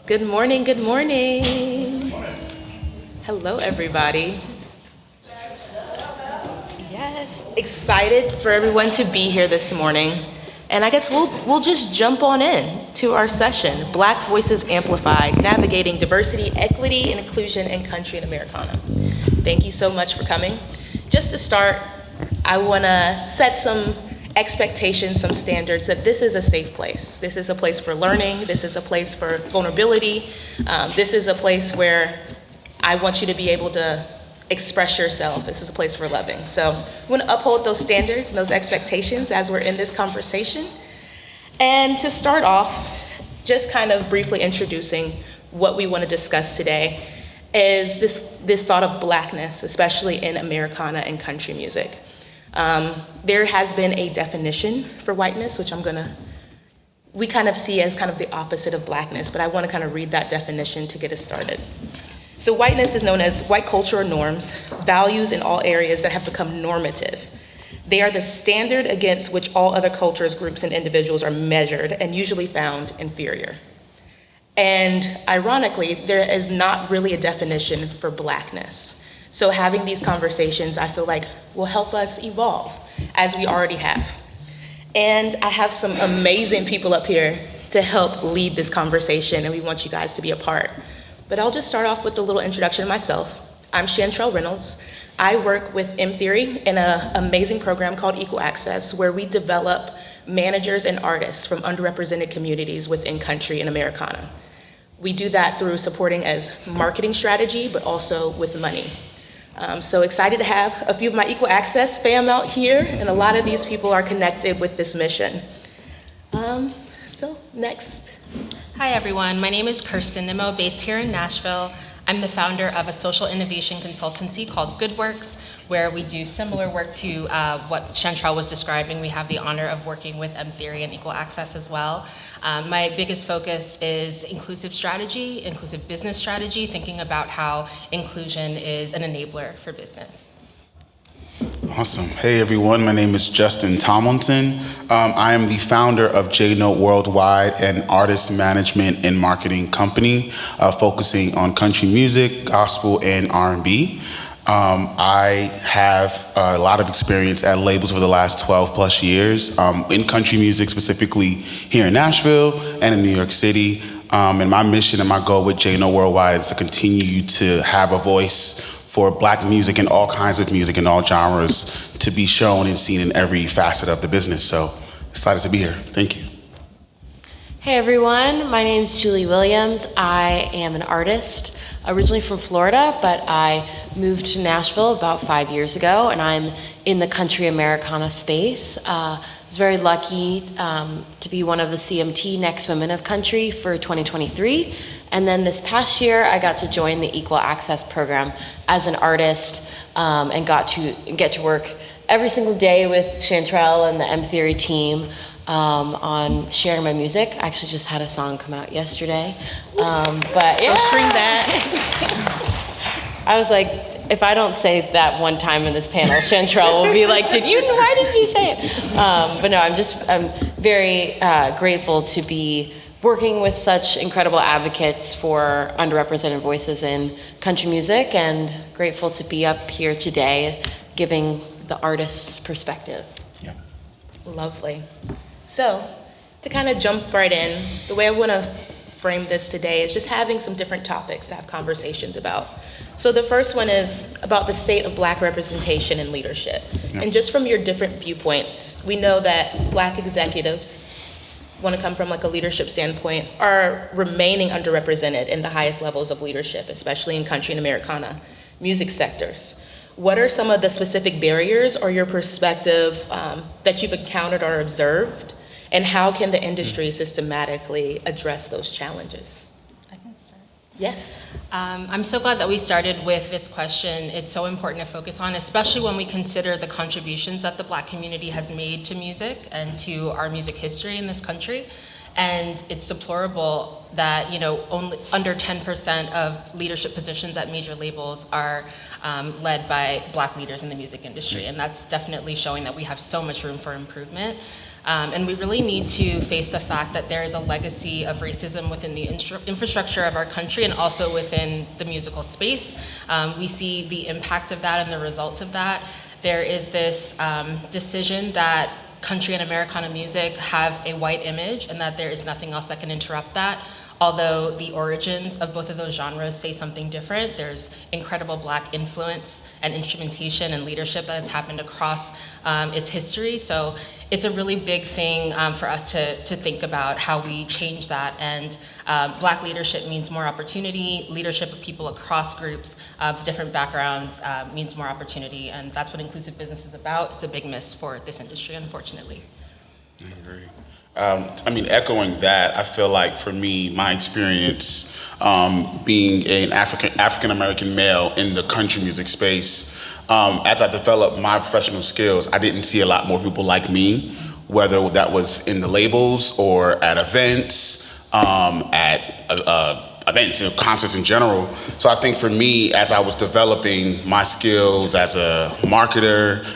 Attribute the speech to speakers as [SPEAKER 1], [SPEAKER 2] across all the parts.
[SPEAKER 1] Good morning, good morning. Hello, everybody. Yes, excited for everyone to be here this morning. And I guess we'll just jump on in to our session, Black Voices Amplified, Navigating Diversity, Equity, and Inclusion in Country and Americana. Thank you so much for coming. Just to start, I wanna set some expectations, some standards that this is a safe place. This is a place for learning. This is a place for vulnerability. This is a place where I want you to be able to express yourself. This is a place for loving. So I want to uphold those standards and those expectations as we're in this conversation. And to start off, just kind of briefly introducing what we want to discuss today is this thought of Blackness, especially in Americana and country music. There has been a definition for whiteness, which we kind of see as kind of the opposite of Blackness, but I want to kind of read that definition to get us started. So whiteness is known as white culture or norms, values in all areas that have become normative. They are the standard against which all other cultures, groups, and individuals are measured and usually found inferior. And ironically, there is not really a definition for Blackness. So having these conversations, I feel like, will help us evolve, as we already have. And I have some amazing people up here to help lead this conversation, and we want you guys to be a part. But I'll just start off with a little introduction of myself. I'm Chantrell Reynolds. I work with M-Theory in an amazing program called Equal Access, where we develop managers and artists from underrepresented communities within country and Americana. We do that through supporting as marketing strategy, but also with money. So excited to have a few of my Equal Access fam out here, and a lot of these people are connected with this mission. So next.
[SPEAKER 2] Hi everyone, my name is iKirstyn Nimmo, based here in Nashville. I'm the founder of a social innovation consultancy called GoodWorks, where we do similar work to what Chantrell was describing. We have the honor of working with M-Theory and Equal Access as well. My biggest focus is inclusive strategy, inclusive business strategy, thinking about how inclusion is an enabler for business.
[SPEAKER 3] Awesome. Hey everyone, my name is Justin Tomlinson. I am the founder of J-Note Worldwide, an artist management and marketing company focusing on country music, gospel, and R&B. I have a lot of experience at labels for the last 12 plus years in country music, specifically here in Nashville and in New York City. And my mission and my goal with J-Note Worldwide is to continue to have a voice for Black music and all kinds of music in all genres to be shown and seen in every facet of the business. So excited to be here. Thank you.
[SPEAKER 4] Hey everyone, my name is Julie Williams. I am an artist, originally from Florida, but I moved to Nashville about 5 years ago, and I'm in the country Americana space. I was very lucky to be one of the CMT Next Women of Country for 2023. And then this past year, I got to join the Equal Access program as an artist and got to get to work every single day with Chantrell and the M-Theory team on sharing my music. I actually just had a song come out yesterday. But yeah.
[SPEAKER 1] String that.
[SPEAKER 4] I was like, if I don't say that one time in this panel, Chantrell will be like, why did you say it? But no, I'm very grateful to be working with such incredible advocates for underrepresented voices in country music, and grateful to be up here today giving the artist's perspective.
[SPEAKER 3] Yeah.
[SPEAKER 1] Lovely. So to kind of jump right in, the way I want to frame this today is just having some different topics to have conversations about. So the first one is about the state of Black representation and leadership.
[SPEAKER 3] Yeah.
[SPEAKER 1] And just from your different viewpoints, we know that Black executives, want to come from like a leadership standpoint, are remaining underrepresented in the highest levels of leadership, especially in country and Americana music sectors. What are some of the specific barriers or your perspective that you've encountered or observed, and how can the industry systematically address those challenges?
[SPEAKER 2] I can start.
[SPEAKER 1] Yes.
[SPEAKER 2] I'm so glad that we started with this question. It's so important to focus on, especially when we consider the contributions that the Black community has made to music and to our music history in this country. And it's deplorable that only under 10% of leadership positions at major labels are led by Black leaders in the music industry. And that's definitely showing that we have so much room for improvement. And we really need to face the fact that there is a legacy of racism within the infrastructure of our country and also within the musical space. We see the impact of that and the results of that. There is this decision that country and Americana music have a white image and that there is nothing else that can interrupt that. Although the origins of both of those genres say something different, there's incredible Black influence and instrumentation and leadership that has happened across its history. So it's a really big thing for us to think about how we change that. And Black leadership means more opportunity. Leadership of people across groups of different backgrounds means more opportunity. And that's what inclusive business is about. It's a big miss for this industry, unfortunately.
[SPEAKER 3] I agree. Echoing that, I feel like for me, my experience being an African American male in the country music space, as I developed my professional skills, I didn't see a lot more people like me, whether that was in the labels or at events, events and concerts in general. So I think for me, as I was developing my skills as a marketer,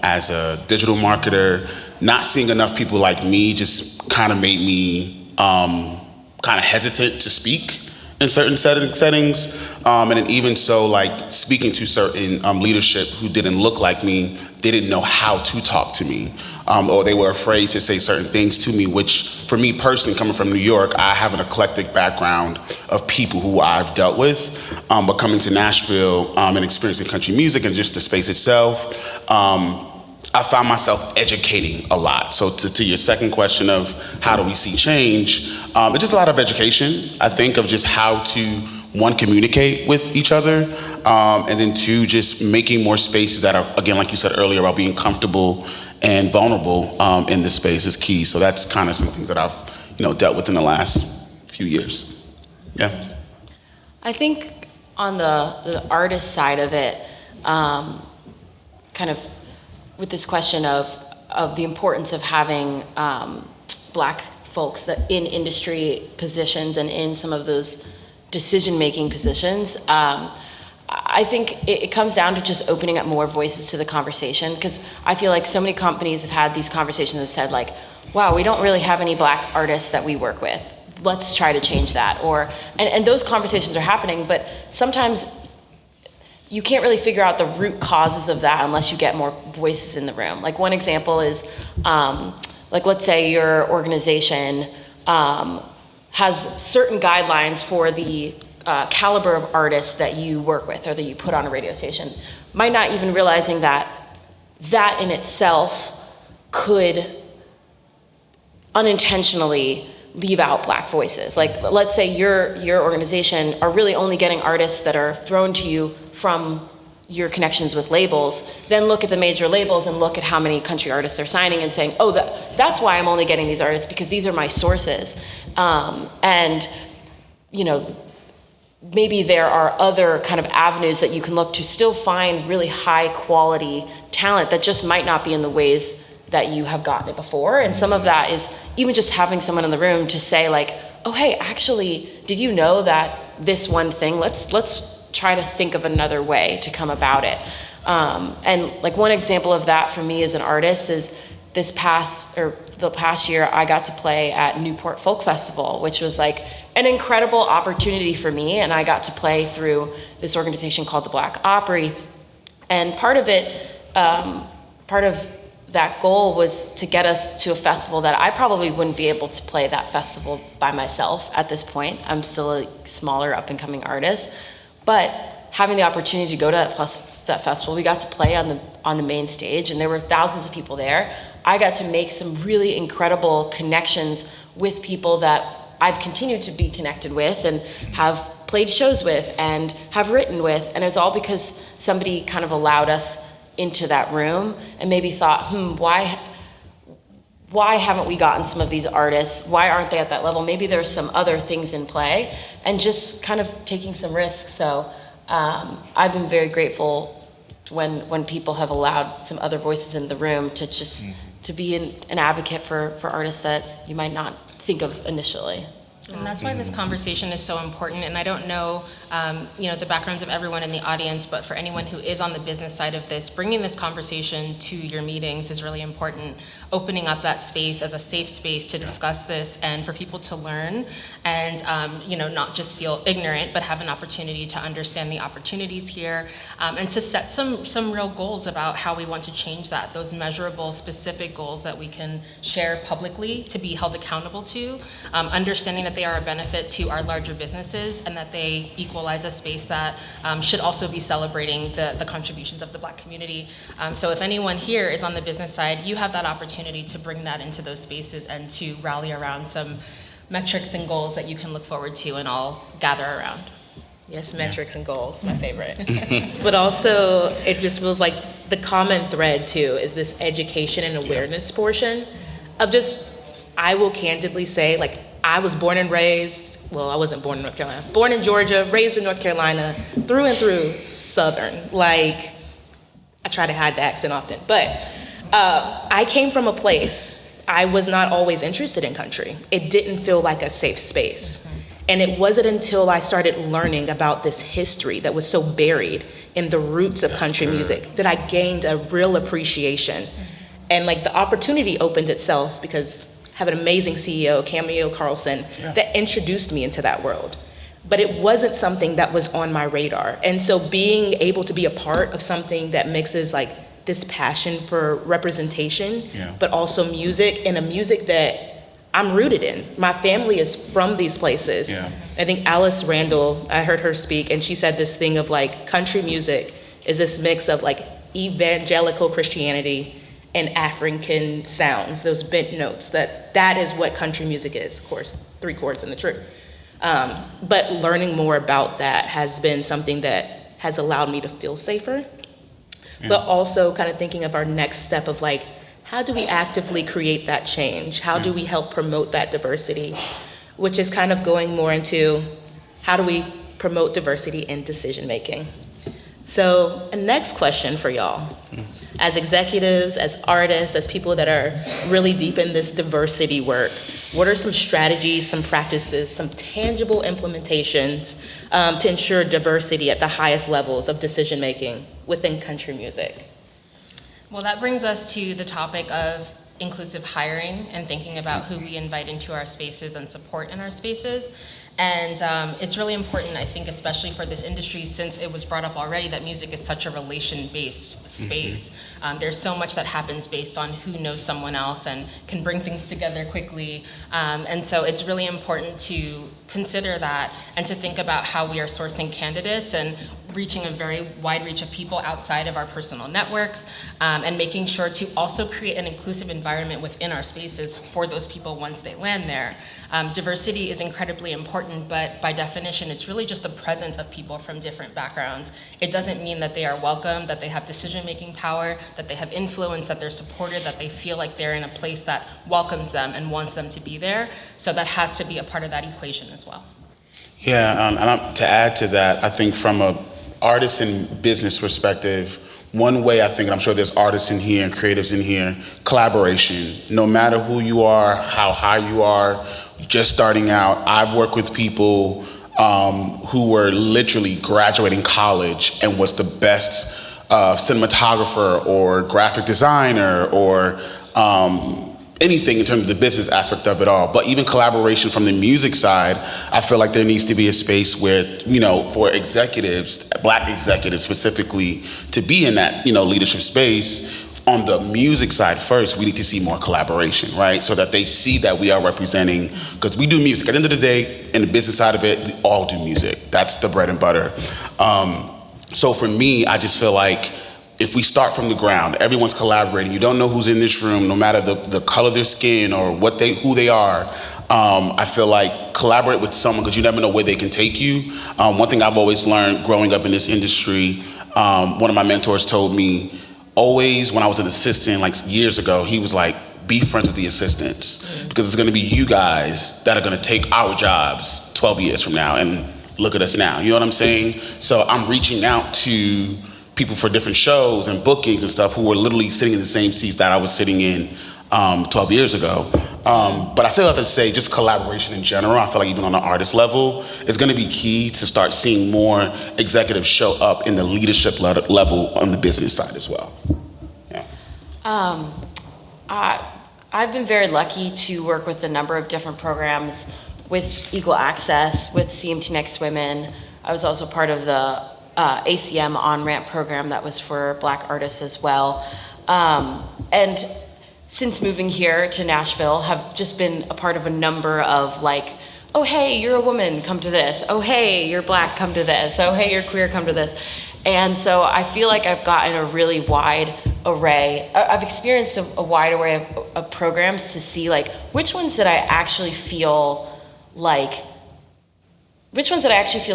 [SPEAKER 3] as a digital marketer, not seeing enough people like me just kind of made me kind of hesitant to speak in certain settings. And then even so, like speaking to certain leadership who didn't look like me, they didn't know how to talk to me. Or they were afraid to say certain things to me, which for me personally, coming from New York, I have an eclectic background of people who I've dealt with. But coming to Nashville and experiencing country music and just the space itself, I found myself educating a lot. So to your second question of how do we see change, it's just a lot of education, I think, of just how to, one, communicate with each other, and then two, just making more spaces that are, again, like you said earlier, about being comfortable and vulnerable in this space is key. So that's kind of some things that I've dealt with in the last few years. Yeah.
[SPEAKER 4] I think on the artist side of it, kind of with this question of the importance of having Black folks that in industry positions and in some of those decision-making positions, I think it comes down to just opening up more voices to the conversation, because I feel like so many companies have had these conversations and have said like, wow, we don't really have any Black artists that we work with. Let's try to change that. And those conversations are happening, but sometimes you can't really figure out the root causes of that unless you get more voices in the room. Like one example is, like let's say your organization has certain guidelines for the caliber of artists that you work with or that you put on a radio station. Might not even realizing that that in itself could unintentionally leave out Black voices. Like let's say your organization are really only getting artists that are thrown to you from your connections with labels, then look at the major labels and look at how many country artists they're signing and saying, oh, that's why I'm only getting these artists, because these are my sources. And maybe there are other kind of avenues that you can look to still find really high quality talent that just might not be in the ways that you have gotten it before. And some of that is even just having someone in the room to say like, oh, hey, actually, did you know that this one thing, let's try to think of another way to come about it. And like one example of that for me as an artist is the past year I got to play at Newport Folk Festival, which was like an incredible opportunity for me. And I got to play through this organization called the Black Opry. And part of that goal was to get us to a festival that I probably wouldn't be able to play that festival by myself at this point. I'm still a smaller up and coming artist. But having the opportunity to go to that festival, we got to play on the main stage, and there were thousands of people there. I got to make some really incredible connections with people that I've continued to be connected with and have played shows with and have written with, and it was all because somebody kind of allowed us into that room and maybe thought, why haven't we gotten some of these artists? Why aren't they at that level? Maybe there's some other things in play, and just kind of taking some risks. So I've been very grateful when people have allowed some other voices in the room to just to be an advocate for artists that you might not think of initially.
[SPEAKER 2] And that's why this conversation is so important. And I don't know, the backgrounds of everyone in the audience, but for anyone who is on the business side of this, bringing this conversation to your meetings is really important. Opening up that space as a safe space to discuss this and for people to learn and, not just feel ignorant, but have an opportunity to understand the opportunities here and to set some real goals about how we want to change that, those measurable, specific goals that we can share publicly to be held accountable to, understanding that they are a benefit to our larger businesses and that they equalize a space that should also be celebrating the contributions of the Black community. So if anyone here is on the business side, you have that opportunity to bring that into those spaces and to rally around some metrics and goals that you can look forward to and all gather around.
[SPEAKER 1] Yes, metrics and goals, my favorite. But also, it just feels like the common thread too is this education and awareness portion of just, I will candidly say, like, I was born and raised, well, I wasn't born in North Carolina, born in Georgia, raised in North Carolina, through and through Southern. Like, I try to hide the accent often, but I came from a place, I was not always interested in country. It didn't feel like a safe space. And it wasn't until I started learning about this history that was so buried in the roots of country music that I gained a real appreciation. And like the opportunity opened itself because I have an amazing CEO, Camille Carlson, that introduced me into that world. But it wasn't something that was on my radar. And so being able to be a part of something that mixes like this passion for representation, but also music, and a music that I'm rooted in. My family is from these places. I think Alice Randall, I heard her speak, and she said this thing of like country music is this mix of like evangelical Christianity and African sounds, those bent notes, that is what country music is, of course, 3 chords and the truth. But learning more about that has been something that has allowed me to feel safer, but also kind of thinking of our next step of like, how do we actively create that change? How do we help promote that diversity? Which is kind of going more into how do we promote diversity in decision making? So a next question for y'all. As executives, as artists, as people that are really deep in this diversity work, what are some strategies, some practices, some tangible implementations to ensure diversity at the highest levels of decision making within country music?
[SPEAKER 2] Well, that brings us to the topic of inclusive hiring and thinking about who we invite into our spaces and support in our spaces. And it's really important, I think, especially for this industry, since it was brought up already that music is such a relation-based space. There's so much that happens based on who knows someone else and can bring things together quickly. And so it's really important to consider that and to think about how we are sourcing candidates and reaching a very wide reach of people outside of our personal networks, and making sure to also create an inclusive environment within our spaces for those people once they land there. Diversity is incredibly important, but by definition, it's really just the presence of people from different backgrounds. It doesn't mean that they are welcome, that they have decision-making power, that they have influence, that they're supported, that they feel like they're in a place that welcomes them and wants them to be there. So that has to be a part of that equation as well.
[SPEAKER 3] Yeah, and to add to that, I think from a artist and business perspective, one way I think, and I'm sure there's artists in here and creatives in here, collaboration. No matter who you are, how high you are, just starting out, I've worked with people who were literally graduating college and was the best cinematographer or graphic designer or anything in terms of the business aspect of it all. But even collaboration from the music side, I feel like there needs to be a space where, for executives, Black executives specifically, to be in that, leadership space. On the music side first, we need to see more collaboration, right? So that they see that we are representing, because we do music. At the end of the day, in the business side of it, we all do music. That's the bread and butter. So for me, I just feel like if we start from the ground, everyone's collaborating, you don't know who's in this room, no matter the color of their skin or who they are, I feel like collaborate with someone because you never know where they can take you. One thing I've always learned growing up in this industry, one of my mentors told me, always when I was an assistant, like years ago, he was like, be friends with the assistants because it's gonna be you guys that are gonna take our jobs 12 years from now and look at us now, you know what I'm saying? So I'm reaching out to people for different shows and bookings and stuff who were literally sitting in the same seats that I was sitting in 12 years ago. But I still have to say, just collaboration in general, I feel like even on the artist level, is going to be key to start seeing more executives show up in the leadership level on the business side as well. Yeah.
[SPEAKER 4] I've been very lucky to work with a number of different programs with equal access, with CMT Next Women. I was also part of the ACM on-ramp program that was for Black artists as well. And since moving here to Nashville, have just been a part of a number of like, oh hey, you're a woman, come to this. Oh hey, you're Black, come to this. Oh hey, you're queer, come to this. And so I feel like I've gotten a really wide array. I've experienced a wide array of programs to see like which ones that I actually feel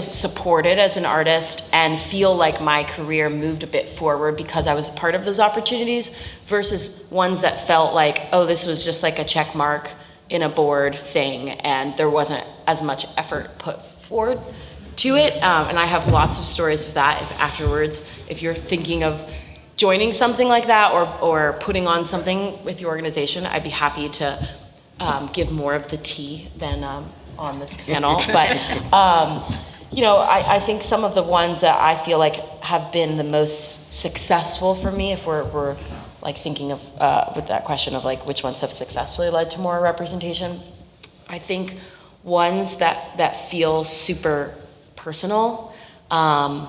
[SPEAKER 4] supported as an artist and feel like my career moved a bit forward because I was a part of those opportunities versus ones that felt like, oh, this was just like a check mark in a board thing and there wasn't as much effort put forward to it. And I have lots of stories of that if you're thinking of joining something like that or putting on something with your organization, I'd be happy to give more of the tea than on this panel. But I think some of the ones that I feel like have been the most successful for me, if we're like thinking of with that question of like which ones have successfully led to more representation, I think ones that feel super personal, that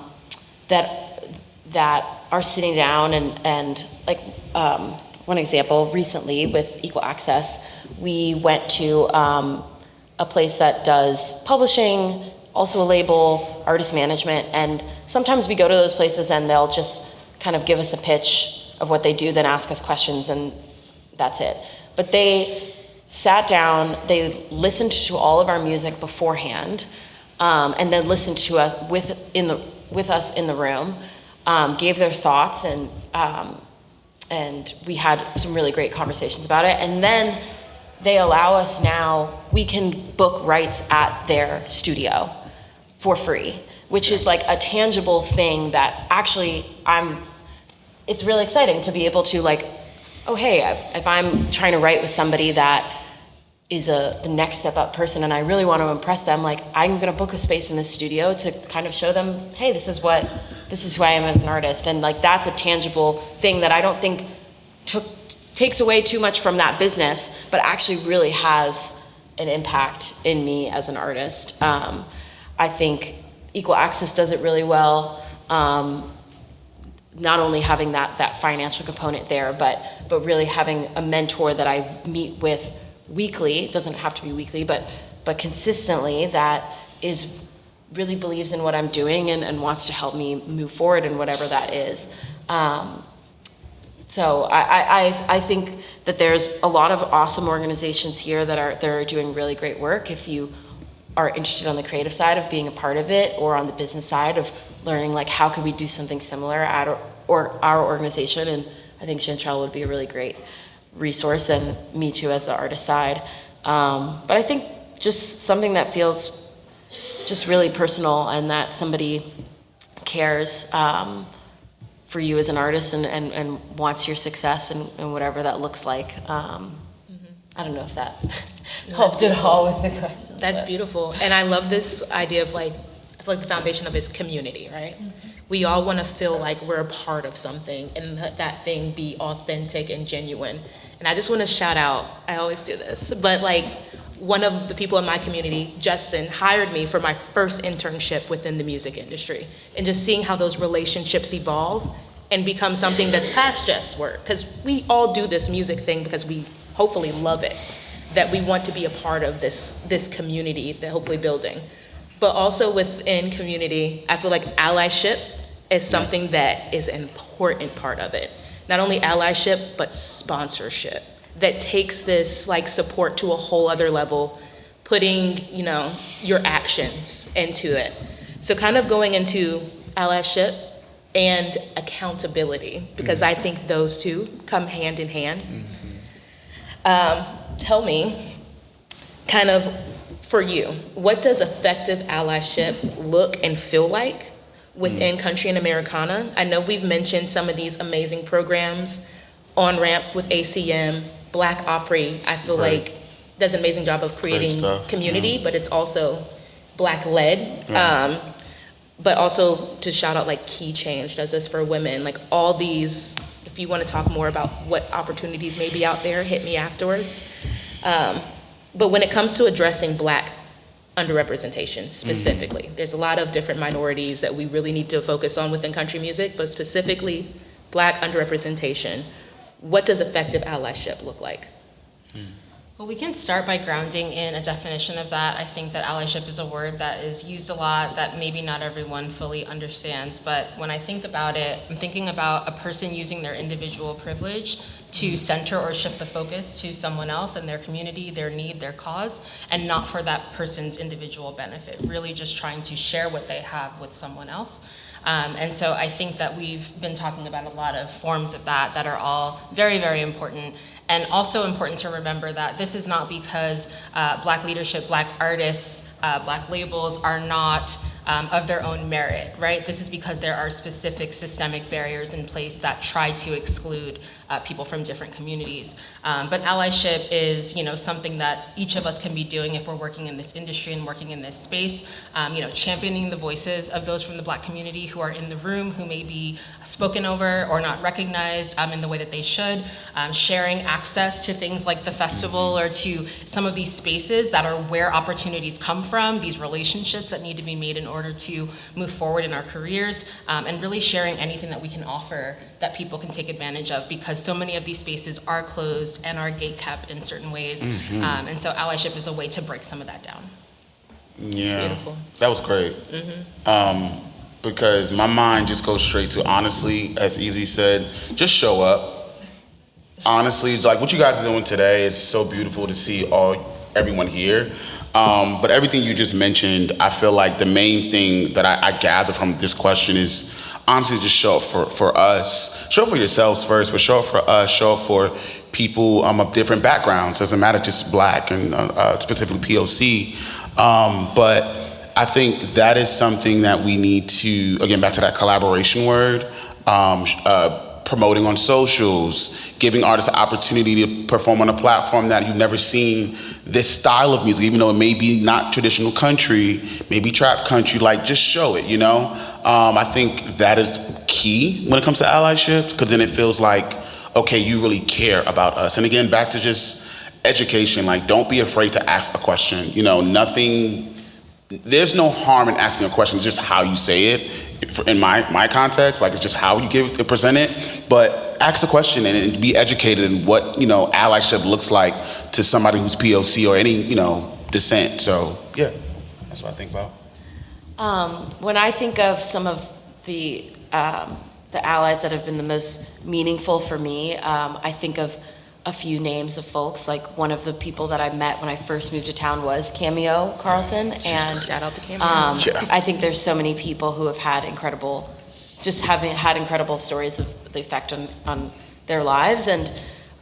[SPEAKER 4] are sitting down and like one example recently with Equal Access, we went to a place that does publishing, also a label, artist management, and sometimes we go to those places and they'll just kind of give us a pitch of what they do, then ask us questions, and that's it. But they sat down, they listened to all of our music beforehand, and then listened to us with us in the room, gave their thoughts, and we had some really great conversations about it. And then they allow us now, we can book rights at their studio for free, which is like a tangible thing that actually it's really exciting to be able to like, oh hey, if I'm trying to write with somebody that is the next step up person and I really want to impress them, like I'm gonna book a space in the studio to kind of show them, hey, this is who I am as an artist. And like that's a tangible thing that I don't think takes away too much from that business, but actually really has an impact in me as an artist. I think Equal Access does it really well. Not only having that financial component there, but really having a mentor that I meet with weekly. It doesn't have to be weekly, but consistently, that really believes in what I'm doing and wants to help me move forward in whatever that is. So I think that there's a lot of awesome organizations here that are doing really great work. If you are interested on the creative side of being a part of it, or on the business side of learning like how could we do something similar at our organization, and I think Chantrell would be a really great resource, and me too as the artist side. But I think just something that feels just really personal and that somebody cares for you as an artist and wants your success and whatever that looks like. I don't know if that helped at all with the question.
[SPEAKER 1] That's beautiful. And I love this idea of like, I feel like the foundation of it is community, right? Mm-hmm. We all want to feel like we're a part of something and that thing be authentic and genuine. And I just want to shout out, I always do this, but like one of the people in my community, Justin, hired me for my first internship within the music industry. And just seeing how those relationships evolve and become something that's past just work. Because we all do this music thing because we hopefully love it, that we want to be a part of this community that hopefully building. But also within community, I feel like allyship is something that is an important part of it. Not only allyship, but sponsorship that takes this like support to a whole other level, putting, your actions into it. So kind of going into allyship and accountability, because I think those two come hand in hand. Tell me, kind of for you, what does effective allyship look and feel like within Country and Americana? I know we've mentioned some of these amazing programs, On-Ramp with ACM, Black Opry, I feel like does an amazing job of creating community, but it's also Black-led. But also to shout out like Key Change does this for women. Like all these, if you want to talk more about what opportunities may be out there, hit me afterwards. But when it comes to addressing Black underrepresentation specifically, there's a lot of different minorities that we really need to focus on within country music, but specifically Black underrepresentation. What does effective allyship look like?
[SPEAKER 2] Well, we can start by grounding in a definition of that. I think that allyship is a word that is used a lot that maybe not everyone fully understands, but when I think about it, I'm thinking about a person using their individual privilege to center or shift the focus to someone else and their community, their need, their cause, and not for that person's individual benefit, really just trying to share what they have with someone else. And so I think that we've been talking about a lot of forms of that are all very, very important. And also important to remember that this is not because Black leadership, Black artists, Black labels are not of their own merit, right? This is because there are specific systemic barriers in place that try to exclude people from different communities. But allyship is, something that each of us can be doing if we're working in this industry and working in this space. Championing the voices of those from the Black community who are in the room, who may be spoken over or not recognized in the way that they should. Sharing access to things like the festival or to some of these spaces that are where opportunities come from, these relationships that need to be made in order to move forward in our careers, and really sharing anything that we can offer that people can take advantage of, because so many of these spaces are closed and are gatekept in certain ways. And so allyship is a way to break some of that down.
[SPEAKER 3] Yeah,
[SPEAKER 1] it's beautiful.
[SPEAKER 3] That was great. Because my mind just goes straight to, honestly, as Easy said, just show up. Honestly, like what you guys are doing today is so beautiful to see everyone here. But everything you just mentioned, I feel like the main thing that I gather from this question is honestly just show up for us. Show up for yourselves first, but show up for us, show up for people of different backgrounds. Doesn't matter just Black and specifically POC. But I think that is something that we need to, again, back to that collaboration word, promoting on socials, giving artists an opportunity to perform on a platform that you've never seen this style of music, even though it may be not traditional country, maybe trap country, like just show it, I think that is key when it comes to allyship, because then it feels like, okay, you really care about us. And again, back to just education, like don't be afraid to ask a question, there's no harm in asking a question, it's just how you say it. In my context, like it's just how you present it, but ask a question and be educated in what, allyship looks like to somebody who's POC or any, descent. So yeah, that's what I think about.
[SPEAKER 4] When I think of some of the allies that have been the most meaningful for me, I think of a few names of folks. Like one of the people that I met when I first moved to town was Cameo Carlson, and
[SPEAKER 1] shout out to Cameo.
[SPEAKER 4] I think there's so many people who have had incredible stories of the effect on their lives, and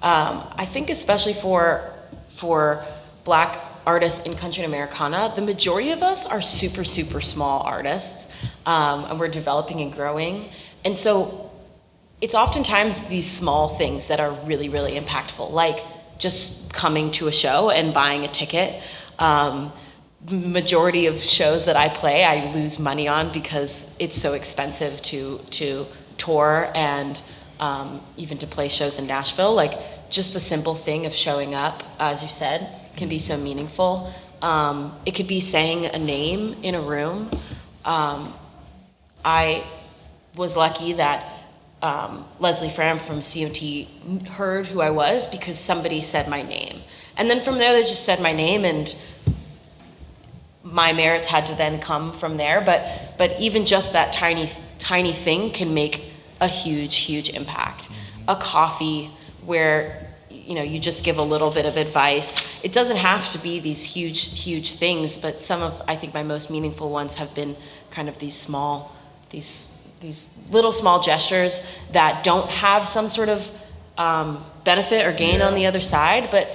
[SPEAKER 4] I think especially for Black artists in country and Americana, the majority of us are super, super small artists, and we're developing and growing, and so it's oftentimes these small things that are really, really impactful, like just coming to a show and buying a ticket. Majority of shows that I play, I lose money on because it's so expensive to tour and even to play shows in Nashville. Like just the simple thing of showing up, as you said, can be so meaningful. It could be saying a name in a room. I was lucky that Leslie Fram from COT heard who I was because somebody said my name. And then from there, they just said my name, and my merits had to then come from there. But even just that tiny thing can make a huge, huge impact. A coffee where you just give a little bit of advice. It doesn't have to be these huge, huge things, but some of, I think, my most meaningful ones have been kind of these little small gestures that don't have some sort of benefit or gain on the other side, but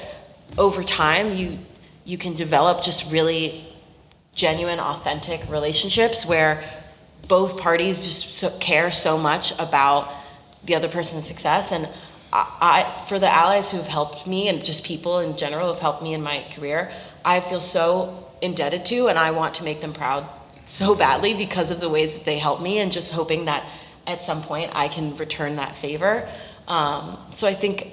[SPEAKER 4] over time you can develop just really genuine, authentic relationships where both parties just care so much about the other person's success. And for the allies who have helped me and just people in general who have helped me in my career, I feel so indebted to, and I want to make them proud so badly because of the ways that they help me, and just hoping that at some point I can return that favor. So I think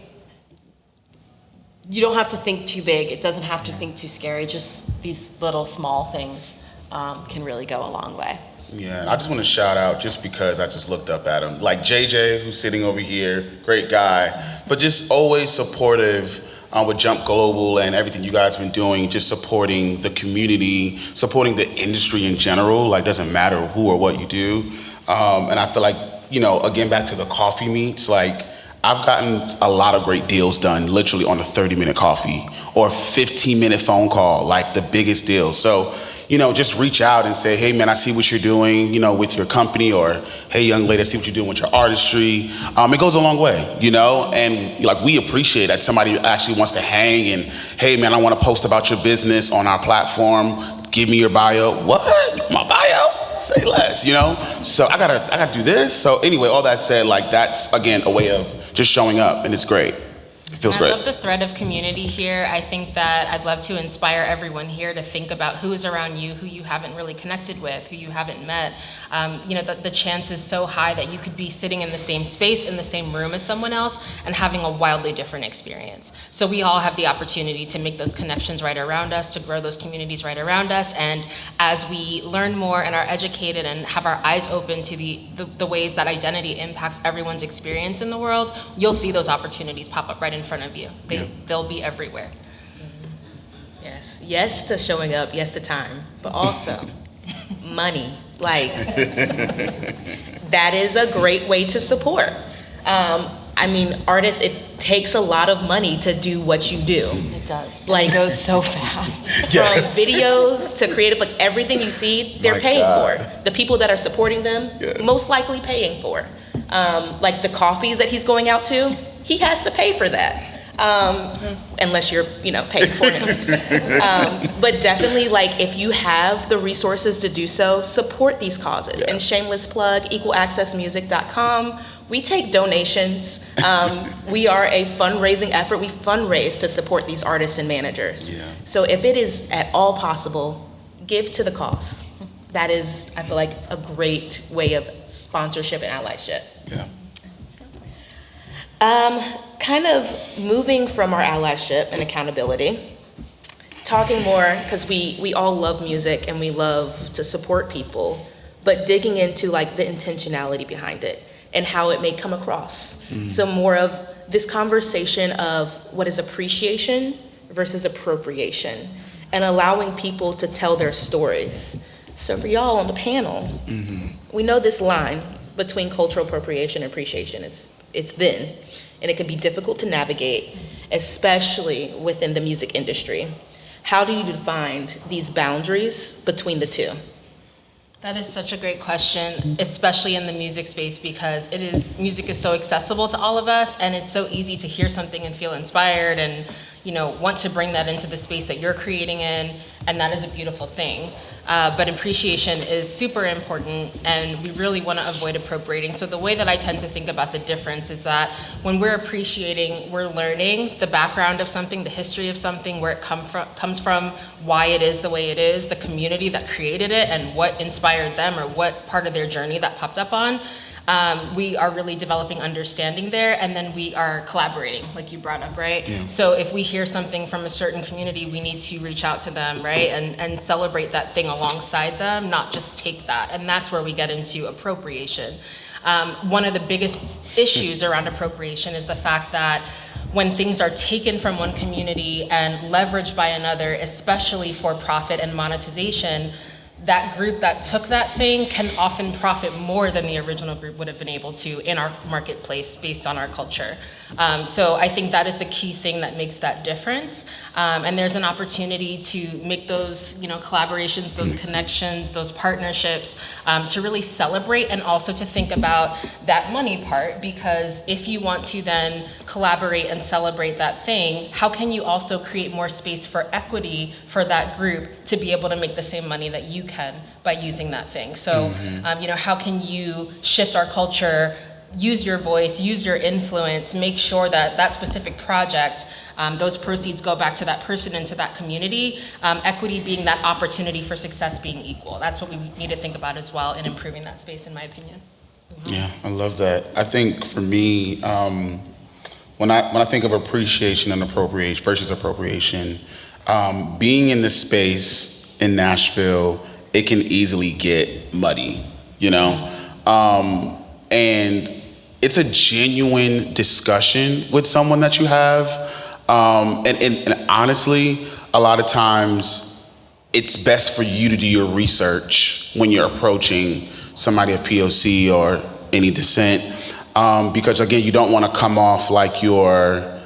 [SPEAKER 4] you don't have to think too big. It doesn't have to think too scary. Just these little small things can really go a long way.
[SPEAKER 3] Yeah, I just want to shout out, just because I just looked up at him, like JJ, who's sitting over here, great guy, but just always supportive with Jump Global and everything you guys have been doing, just supporting the community, supporting the industry in general. Like, doesn't matter who or what you do. And I feel like, again, back to the coffee meets, like, I've gotten a lot of great deals done literally on a 30-minute coffee or 15-minute phone call, like the biggest deals. So, just reach out and say, hey man, I see what you're doing, with your company, or hey young lady, I see what you're doing with your artistry. It goes a long way, and like, we appreciate that somebody actually wants to hang and, hey man, I want to post about your business on our platform. Give me your bio. What? My bio? Say less, So I gotta do this. So anyway, all that said, like, that's again a way of just showing up, and it's great. It feels great.
[SPEAKER 2] I love the thread of community here. I think that I'd love to inspire everyone here to think about who is around you, who you haven't really connected with, who you haven't met. The chance is so high that you could be sitting in the same space, in the same room as someone else, and having a wildly different experience. So we all have the opportunity to make those connections right around us, to grow those communities right around us. And as we learn more and are educated and have our eyes open to the ways that identity impacts everyone's experience in the world, you'll see those opportunities pop up right in front of you. They'll be everywhere.
[SPEAKER 1] Yes to showing up, yes to time, but also money. Like, that is a great way to support. Artists, it takes a lot of money to do what you do.
[SPEAKER 4] It does.
[SPEAKER 1] Like,
[SPEAKER 4] it goes so fast.
[SPEAKER 3] Yes.
[SPEAKER 1] From videos to creative, like everything you see, they're paying for. The people that are supporting them, most likely paying for. Like the coffees that he's going out to, he has to pay for that. Unless you're, paid for him. But definitely, like, if you have the resources to do so, support these causes. And shameless plug, equalaccessmusic.com. We take donations. We are a fundraising effort. We fundraise to support these artists and managers. Yeah. So if it is at all possible, give to the cause. That is, I feel like, a great way of sponsorship and allyship.
[SPEAKER 3] Yeah.
[SPEAKER 1] Kind of moving from our allyship and accountability, talking more, because we all love music and we love to support people, but digging into like the intentionality behind it and how it may come across. So more of this conversation of what is appreciation versus appropriation, and allowing people to tell their stories. So for y'all on the panel, we know this line between cultural appropriation and appreciation, it's thin. And it can be difficult to navigate, especially within the music industry. How do you define these boundaries between the two?
[SPEAKER 2] That is such a great question, especially in the music space, because music is so accessible to all of us, and it's so easy to hear something and feel inspired and want to bring that into the space that you're creating in, and that is a beautiful thing. But appreciation is super important, and we really want to avoid appropriating. So the way that I tend to think about the difference is that when we're appreciating, we're learning the background of something, the history of something, where it comes from, why it is the way it is, the community that created it, and what inspired them, or what part of their journey that popped up on. We are really developing understanding there, and then we are collaborating, like you brought up, right? Yeah. So if we hear something from a certain community, we need to reach out to them, right? And celebrate that thing alongside them, not just take that. And that's where we get into appropriation. One of the biggest issues around appropriation is the fact that when things are taken from one community and leveraged by another, especially for profit and monetization, that group that took that thing can often profit more than the original group would have been able to in our marketplace based on our culture. So I think that is the key thing that makes that difference. And there's an opportunity to make those, collaborations, those connections, those partnerships, to really celebrate, and also to think about that money part, because if you want to then collaborate and celebrate that thing, how can you also create more space for equity for that group to be able to make the same money that you can by using that thing? So, how can you shift our culture use your voice, use your influence, make sure that that specific project, those proceeds go back to that person and to that community. Equity being that opportunity for success being equal. That's what we need to think about as well in improving that space, in my opinion.
[SPEAKER 3] Yeah, I love that. I think for me, when I think of appreciation and appropriation versus appropriation, being in this space in Nashville, it can easily get muddy, you know? And it's a genuine discussion with someone that you have. And honestly, a lot of times it's best for you to do your research when you're approaching somebody of POC or any descent, because again, you don't want to come off like you're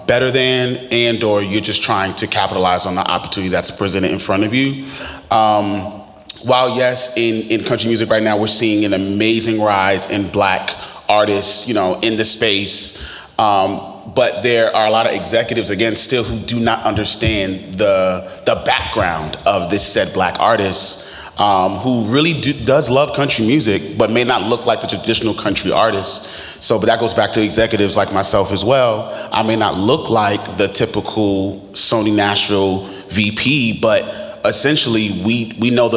[SPEAKER 3] better than and or you're just trying to capitalize on the opportunity that's presented in front of you. While yes, in country music right now, we're seeing an amazing rise in Black artists, you know, in the space. But there are a lot of executives, again, still who do not understand the background of this said Black artist, who really does love country music, but may not look like the traditional country artist. So, but that goes back to executives like myself as well. I may not look like the typical Sony Nashville VP, but essentially we know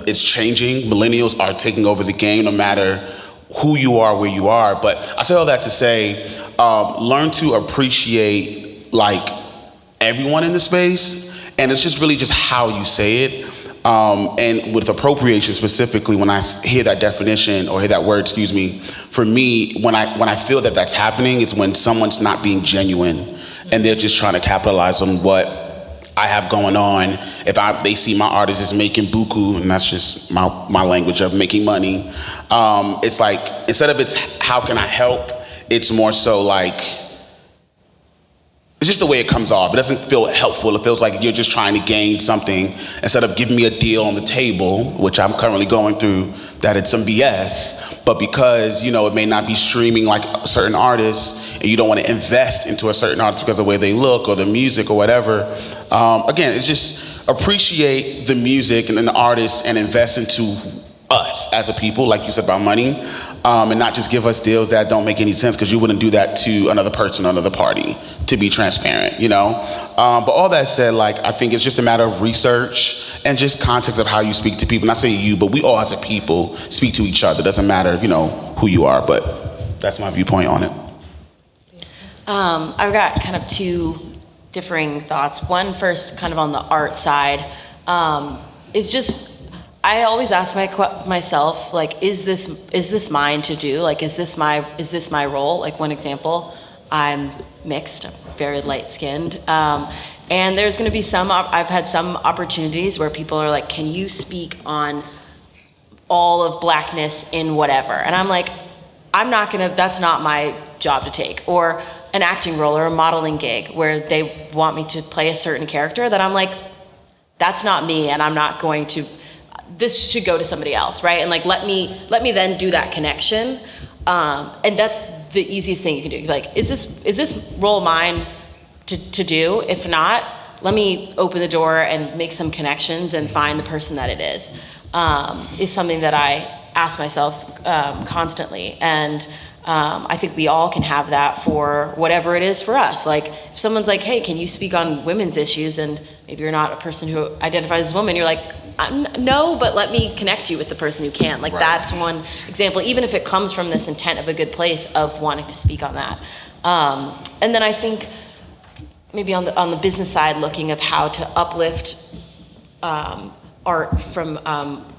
[SPEAKER 3] it's changing. Millennials are taking over the game no matter who you are, where you are. But I say all that to say, learn to appreciate like everyone in the space, and it's just really just how you say it. And with appropriation specifically, when I hear that definition or hear that word, for me, when I feel that that's happening, it's when someone's not being genuine and they're just trying to capitalize on what I have going on. If they see my artist is making buku, and that's just my language of making money, it's like, instead of it's how can I help, it's more so like, it's just the way it comes off. It doesn't feel helpful. It feels like you're just trying to gain something instead of giving me a deal on the table, which I'm currently going through, that it's some BS. But because, you know, it may not be streaming like certain artists, and you don't want to invest into a certain artist because of the way they look or the music or whatever. Again, it's just appreciate the music and then the artists and invest into us as a people, like you said about money, and not just give us deals that don't make any sense, because you wouldn't do that to another person or another party, to be transparent, you know? But all that said, like, I think it's just a matter of research and just context of how you speak to people. Not say you, but we all as a people speak to each other. Doesn't matter, you know, who you are, but that's my viewpoint on it.
[SPEAKER 4] I've got kind of two differing thoughts. One first, kind of on the art side, is just, I always ask myself, like, is this mine to do? Like, is this my role? Like, one example, I'm mixed, I'm very light-skinned, and there's going to be I've had some opportunities where people are like, can you speak on all of Blackness in whatever? And I'm like, that's not my job to take. Or an acting role or a modeling gig where they want me to play a certain character that I'm like, that's not me, and I'm not going to. This should go to somebody else, right? And like, let me then do that connection. And that's the easiest thing you can do. Like, is this role mine to do? If not, let me open the door and make some connections and find the person that it is something that I ask myself constantly. And I think we all can have that for whatever it is for us. Like, if someone's like, hey, can you speak on women's issues? And maybe you're not a person who identifies as a woman, you're like, no, but let me connect you with the person who can. Like, right. That's one example, even if it comes from this intent of a good place of wanting to speak on that. And then I think maybe on the business side, looking of how to uplift art from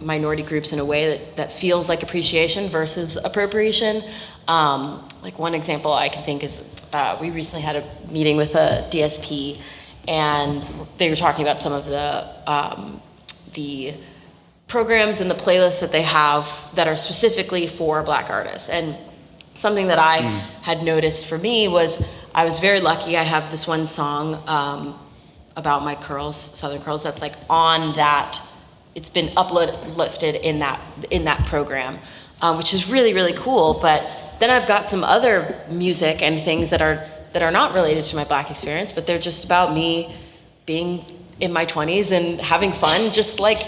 [SPEAKER 4] minority groups in a way that feels like appreciation versus appropriation. Like, one example I can think is we recently had a meeting with a DSP, and they were talking about some of the programs and the playlists that they have that are specifically for Black artists. And something that I had noticed for me was, I was very lucky. I have this one song about my curls, Southern curls, that's like on that. It's been uplifted in that program, which is really, really cool. But then I've got some other music and things that are not related to my Black experience, but they're just about me being in my 20s and having fun, just like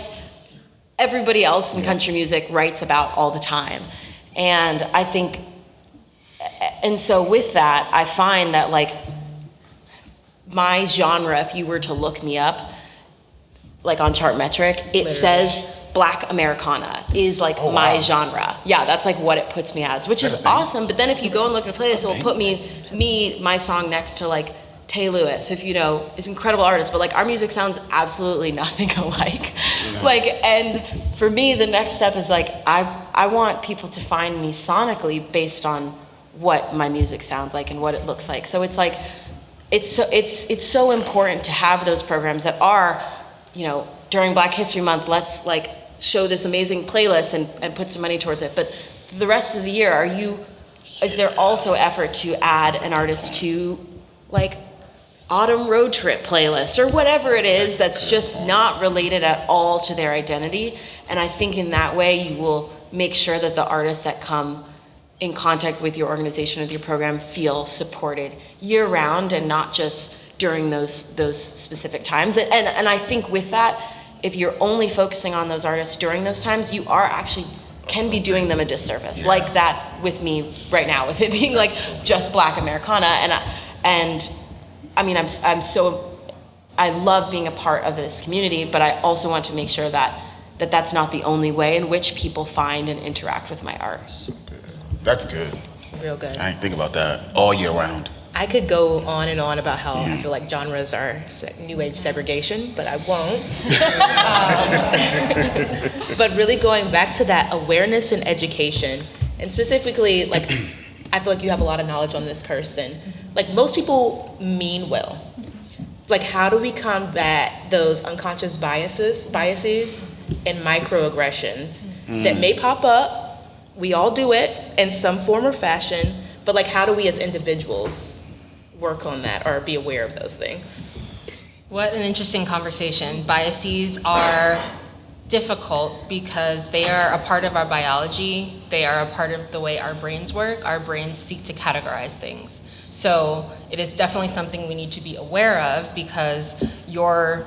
[SPEAKER 4] everybody else in country music writes about all the time. And I think And so with that, I find that like my genre, if you were to look me up, like on Chartmetric, it
[SPEAKER 1] Literally.
[SPEAKER 4] says Black Americana is like my genre. Yeah, that's like what it puts me as, which is awesome. But then if you go and look at the playlist, it will put my song next to like Tay Lewis, who, if you know, is an incredible artist, but like our music sounds absolutely nothing alike. No. Like, and for me, the next step is like, I want people to find me sonically based on what my music sounds like and what it looks like. So it's like, it's so important to have those programs that are, you know, during Black History Month, let's like show this amazing playlist and put some money towards it. But for the rest of the year, is there also effort to add an artist to like autumn road trip playlist or whatever it is that's just not related at all to their identity? And I think in that way you will make sure that the artists that come in contact with your organization, with your program, feel supported year round and not just during those specific times. And I think with that, if you're only focusing on those artists during those times, you are actually can be doing them a disservice. Yeah. Like that with me right now, with it being like just Black Americana. And I mean, I love being a part of this community, but I also want to make sure that that's not the only way in which people find and interact with my art.
[SPEAKER 3] So good. That's good.
[SPEAKER 1] Real good.
[SPEAKER 3] I didn't think about that all year round.
[SPEAKER 1] I could go on and on about how I feel like genres are new age segregation, but I won't. But really going back to that awareness and education, and specifically, like, I feel like you have a lot of knowledge on this, Kirstyn. Like, most people mean well. Like, how do we combat those unconscious biases and microaggressions that may pop up? We all do it in some form or fashion, but like, how do we as individuals work on that or be aware of those things?
[SPEAKER 2] What an interesting conversation. Biases are difficult because they are a part of our biology. They are a part of the way our brains work. Our brains seek to categorize things. So it is definitely something we need to be aware of, because your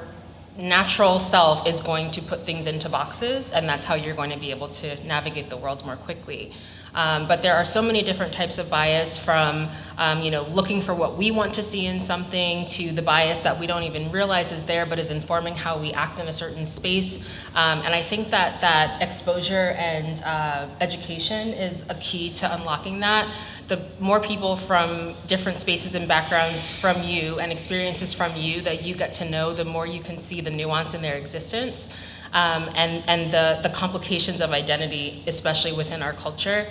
[SPEAKER 2] natural self is going to put things into boxes, and that's how you're going to be able to navigate the world more quickly. But there are so many different types of bias, from looking for what we want to see in something, to the bias that we don't even realize is there but is informing how we act in a certain space. And I think that exposure and education is a key to unlocking that. The more people from different spaces and backgrounds from you and experiences from you that you get to know, the more you can see the nuance in their existence. And the complications of identity, especially within our culture.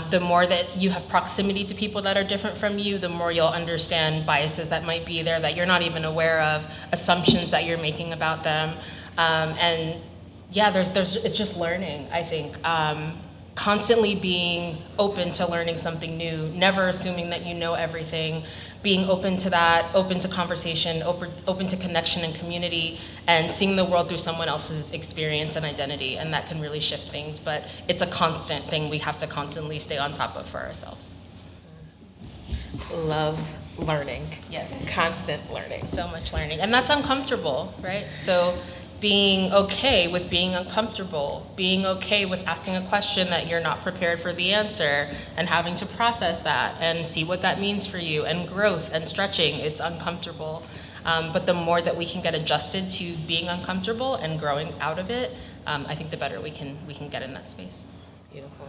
[SPEAKER 2] The more that you have proximity to people that are different from you, the more you'll understand biases that might be there that you're not even aware of, assumptions that you're making about them. And yeah, it's just learning, I think. Constantly being open to learning something new, never assuming that you know everything, being open to that, open to conversation, open to connection and community, and seeing the world through someone else's experience and identity, and that can really shift things. But it's a constant thing we have to constantly stay on top of for ourselves.
[SPEAKER 1] Love learning.
[SPEAKER 2] Yes.
[SPEAKER 1] Constant learning.
[SPEAKER 2] So much learning. And that's uncomfortable, right? So being okay with being uncomfortable, being okay with asking a question that you're not prepared for the answer, and having to process that and see what that means for you, and growth and stretching, it's uncomfortable. But the more that we can get adjusted to being uncomfortable and growing out of it, I think the better we can get in that space.
[SPEAKER 1] Beautiful.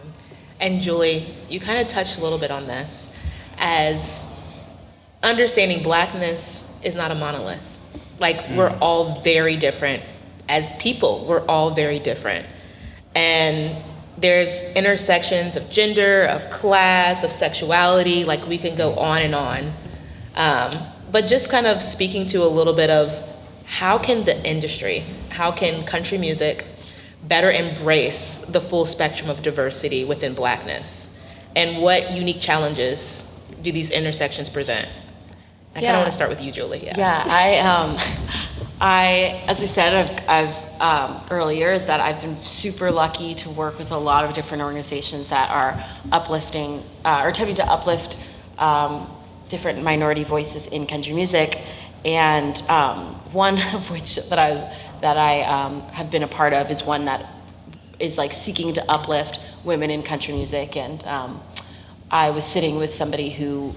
[SPEAKER 1] And Julie, you kind of touched a little bit on this, as understanding Blackness is not a monolith. Like, we're all very different. As people, we're all very different. And there's intersections of gender, of class, of sexuality, like we can go on and on. But just kind of speaking to a little bit of how can the industry, how can country music better embrace the full spectrum of diversity within Blackness? And what unique challenges do these intersections present? I kind of want to start with you, Julie.
[SPEAKER 4] Yeah, as I said, I've earlier, is that I've been super lucky to work with a lot of different organizations that are uplifting, or attempting to uplift different minority voices in country music, and one of which that I have been a part of is one that is like seeking to uplift women in country music, and I was sitting with somebody who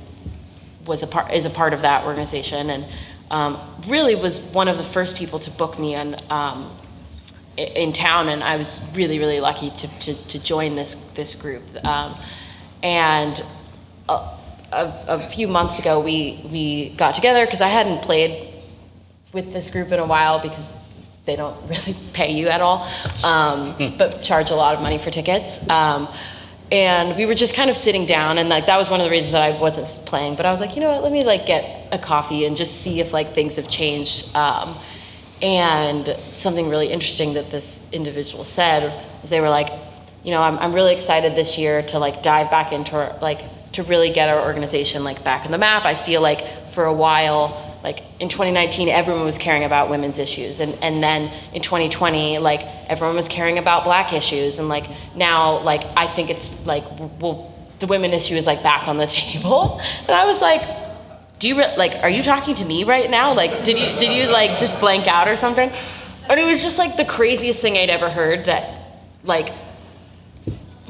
[SPEAKER 4] is a part of that organization, and really was one of the first people to book me on in town, and I was really, really lucky to join this group. And a few months ago, we got together because I hadn't played with this group in a while because they don't really pay you at all, but charge a lot of money for tickets. And we were just kind of sitting down, and like that was one of the reasons that I wasn't playing. But I was like, you know what? Let me like get a coffee and just see if like things have changed. And something really interesting that this individual said was they were like, you know, I'm really excited this year to like dive back into like to really get our organization like back on the map. I feel like for a while, like in 2019, everyone was caring about women's issues, and then in 2020, like everyone was caring about Black issues, and like now, like I think it's like, well, the women issue is like back on the table, and I was like, do you like, are you talking to me right now? Like, did you like just blank out or something? And it was just like the craziest thing I'd ever heard, that like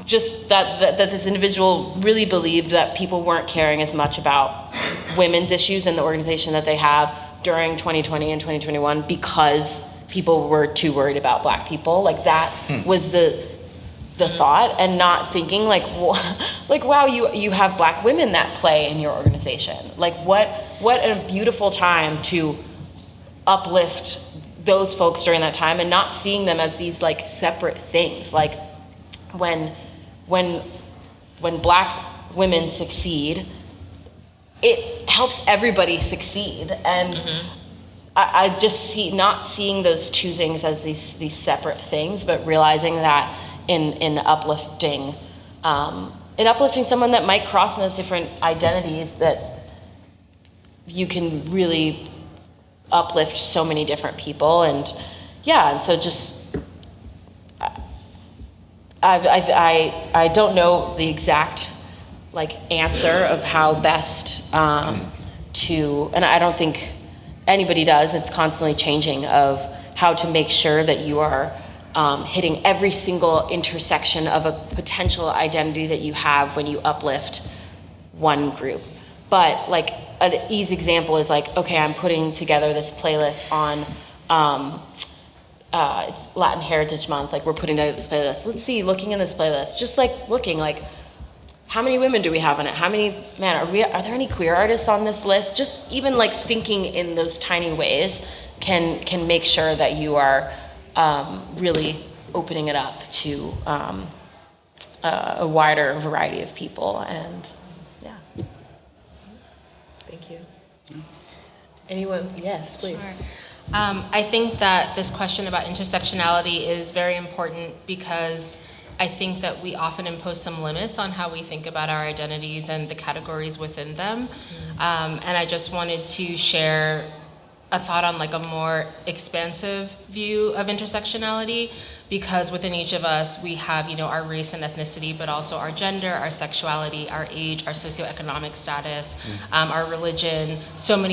[SPEAKER 4] just that this individual really believed that people weren't caring as much about women's issues in the organization that they have during 2020 and 2021 because people were too worried about Black people. Like that was the thought, and not thinking like wow, you have Black women that play in your organization. Like what a beautiful time to uplift those folks during that time, and not seeing them as these like separate things. Like when Black women succeed, it helps everybody succeed. And I just not seeing those two things as these separate things, but realizing that in uplifting someone that might cross in those different identities, that you can really uplift so many different people. And yeah, and so just I don't know the exact like answer of how best to, and I don't think anybody does, it's constantly changing, of how to make sure that you are hitting every single intersection of a potential identity that you have when you uplift one group. But like an easy example is like, okay, I'm putting together this playlist on it's Latin Heritage Month, like we're putting together this playlist. Let's see, looking in this playlist, just like looking like, how many women do we have in it? How many men? Are there any queer artists on this list? Just even like thinking in those tiny ways can make sure that you are really opening it up to a wider variety of people. And yeah.
[SPEAKER 1] Thank you. Anyone? Yes, please.
[SPEAKER 2] Sure. I think that this question about intersectionality is very important because I think that we often impose some limits on how we think about our identities and the categories within them. And I just wanted to share a thought on like a more expansive view of intersectionality, because within each of us we have, you know, our race and ethnicity, but also our gender, our sexuality, our age, our socioeconomic status, our religion,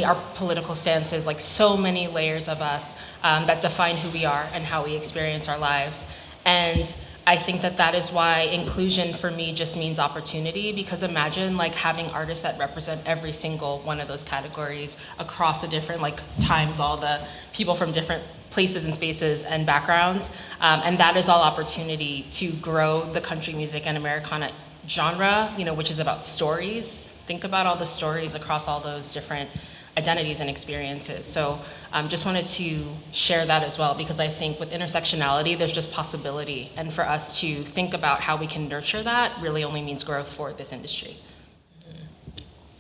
[SPEAKER 2] our political stances, like so many layers of us that define who we are and how we experience our lives. And I think that is why inclusion for me just means opportunity, because imagine like having artists that represent every single one of those categories across the different like times, all the people from different places and spaces and backgrounds. And that is all opportunity to grow the country music and Americana genre, you know, which is about stories. Think about all the stories across all those different identities and experiences. So just wanted to share that as well, because I think with intersectionality, there's just possibility. And for us to think about how we can nurture that really only means growth for this industry.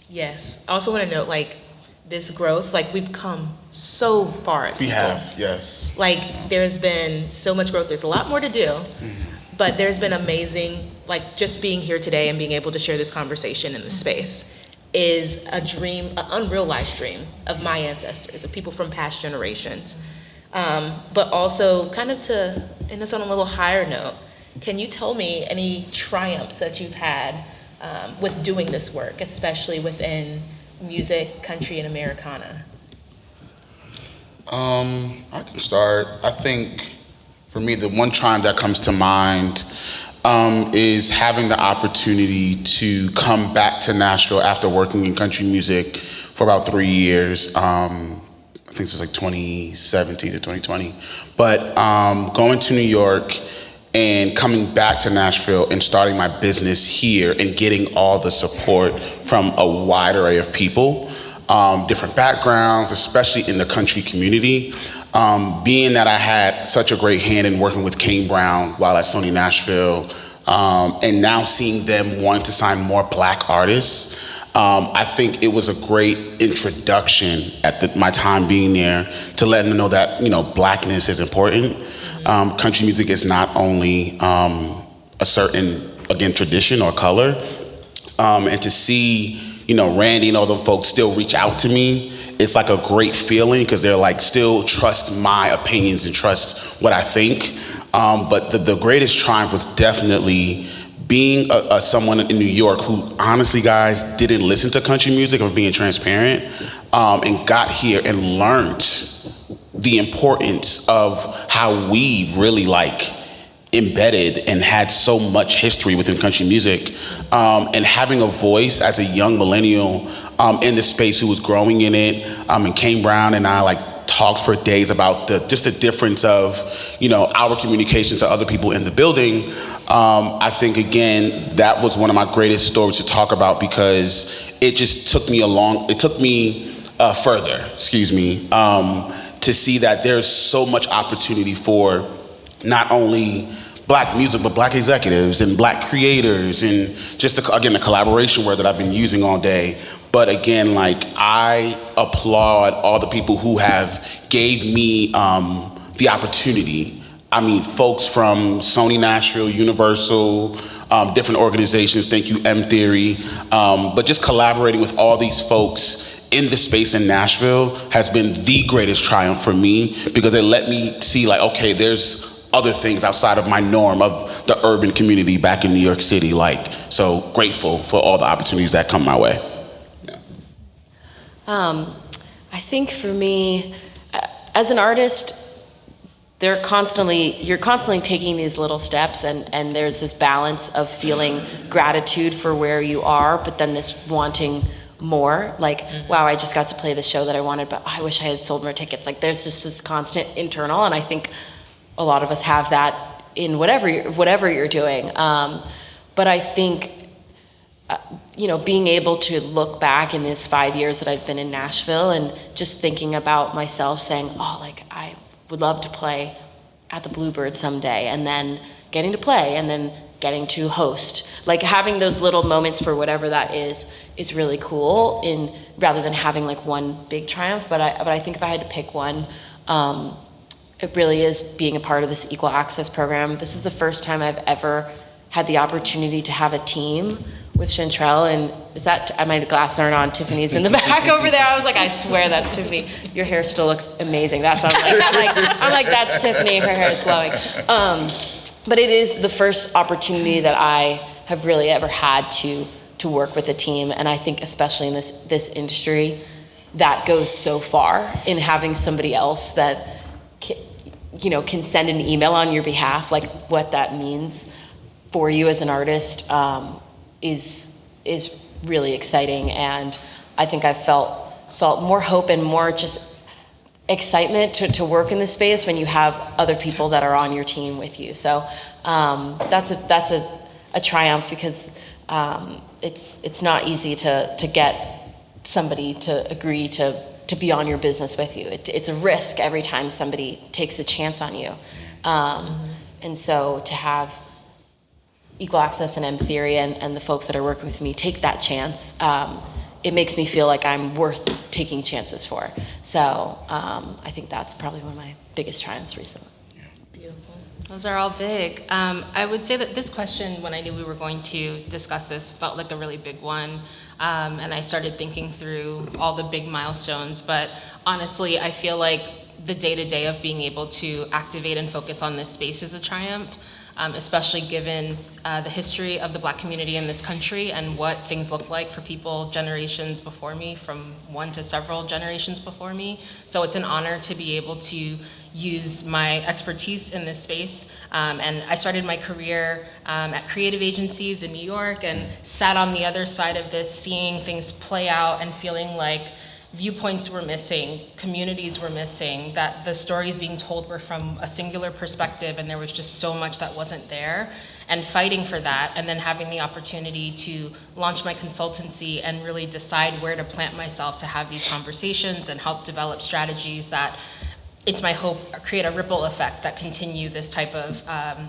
[SPEAKER 1] Yes. I also want to note, like, this growth, like, we've come so far as people.
[SPEAKER 3] We have, yes.
[SPEAKER 1] Like, there's been so much growth. There's a lot more to do, but there's been amazing, like, just being here today and being able to share this conversation in this space is a dream, an unrealized dream of my ancestors, of people from past generations. But also, kind of to end us on a little higher note, can you tell me any triumphs that you've had with doing this work, especially within music, country, and Americana?
[SPEAKER 3] I can start. I think for me, the one triumph that comes to mind is having the opportunity to come back to Nashville after working in country music for about 3 years. I think it was like 2017 to 2020. But going to New York and coming back to Nashville and starting my business here and getting all the support from a wide array of people, different backgrounds, especially in the country community. Being that I had such a great hand in working with Kane Brown while at Sony Nashville, and now seeing them want to sign more Black artists, I think it was a great introduction at my time being there to letting them know that, Blackness is important. Country music is not only a certain, again, tradition or color, and to see, Randy and all them folks still reach out to me, it's like a great feeling because they're like, still trust my opinions and trust what I think. But the greatest triumph was definitely being someone in New York who honestly, guys, didn't listen to country music, of being transparent, and got here and learned the importance of how we really embedded and had so much history within country music, and having a voice as a young millennial in the space who was growing in it. And Kane Brown and I talked for days about just the difference of, our communication to other people in the building. I think, again, that was one of my greatest stories to talk about because it just took me further, to see that there's so much opportunity for not only Black music, but Black executives and Black creators, and just, the collaboration word that I've been using all day. But again, I applaud all the people who have gave me the opportunity. I mean, folks from Sony Nashville, Universal, different organizations, thank you, M Theory, but just collaborating with all these folks in the space in Nashville has been the greatest triumph for me because it let me see okay, there's other things outside of my norm of the urban community back in New York City. So grateful for all the opportunities that come my way.
[SPEAKER 4] I think for me, as an artist, you're constantly taking these little steps, and there's this balance of feeling gratitude for where you are, but then this wanting more. Wow, I just got to play the show that I wanted, but I wish I had sold more tickets. There's just this constant internal, and I think a lot of us have that in whatever you're doing. But I think, being able to look back in these 5 years that I've been in Nashville and just thinking about myself saying, I would love to play at the Bluebird someday, and then getting to play, and then getting to host. Having those little moments for whatever that is really cool, rather than having one big triumph. But I think if I had to pick one, it really is being a part of this equal access program. This is the first time I've ever had the opportunity to have a team with Chantrell, and my glasses aren't on, Tiffany's in the back over there. I was I swear that's Tiffany. Your hair still looks amazing. That's what I'm like, that's Tiffany, her hair is glowing. But it is the first opportunity that I have really ever had to work with a team, and I think especially in this industry, that goes so far in having somebody else that can send an email on your behalf, what that means for you as an artist, is really exciting. And I think I've felt more hope and more just excitement to work in this space when you have other people that are on your team with you. So that's a triumph because it's not easy to get somebody to agree to be on your business with you. It's a risk every time somebody takes a chance on you. And so to have Equal Access and M Theory and the folks that are working with me take that chance, it makes me feel like I'm worth taking chances for. So I think that's probably one of my biggest triumphs recently.
[SPEAKER 2] Beautiful. Those are all big. I would say that this question, when I knew we were going to discuss this, felt like a really big one. And I started thinking through all the big milestones, but honestly, I feel like the day-to-day of being able to activate and focus on this space is a triumph. especially given the history of the Black community in this country and what things look like for people generations before me, from one to several generations before me. So it's an honor to be able to use my expertise in this space. And I started my career at creative agencies in New York and sat on the other side of this, seeing things play out and feeling like viewpoints were missing, communities were missing, that the stories being told were from a singular perspective and there was just so much that wasn't there. And fighting for that, and then having the opportunity to launch my consultancy and really decide where to plant myself to have these conversations and help develop strategies that, it's my hope, create a ripple effect that continue this type of